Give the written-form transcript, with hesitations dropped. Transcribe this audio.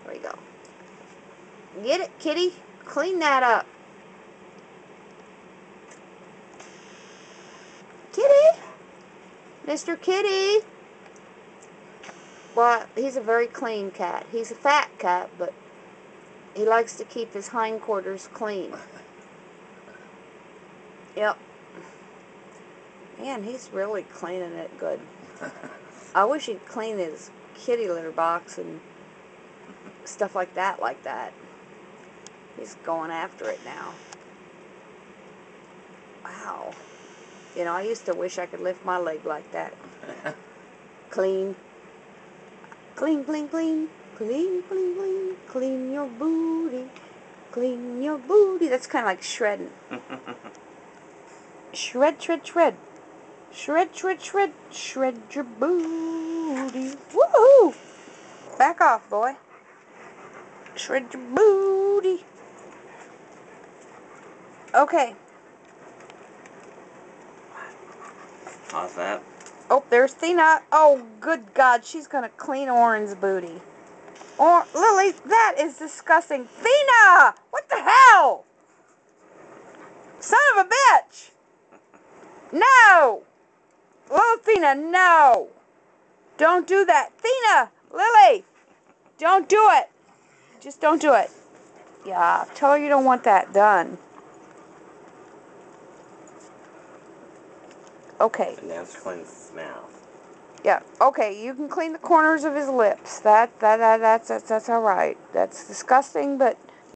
There you go. Get it, kitty. Clean that up. Kitty. Mr. Kitty. Well, he's a very clean cat. He's a fat cat, but he likes to keep his hindquarters clean. Yep. Man, he's really cleaning it good. I wish he'd clean his kitty litter box and stuff like that He's going after it now. Wow. You know, I used to wish I could lift my leg like that. Clean. Clean, clean, clean. Clean, clean, clean. Clean your booty. Clean your booty. That's kind of like shredding. Shred, shred, shred. Shred, shred, shred. Shred your booty. Woohoo! Back off, boy. Shred your booty. Okay. How's that? Oh, there's Thina. Oh, good God. She's going to clean Orin's booty. Or Lily, that is disgusting. Thina! What the hell? Son of a bitch! No! Little Thina, no! Don't do that. Thina! Lily! Don't do it. Just don't do it. Yeah, tell her you don't want that done. Okay. And now it's cleaning his mouth. Yeah, okay, you can clean the corners of his lips. That's all right. That's disgusting, but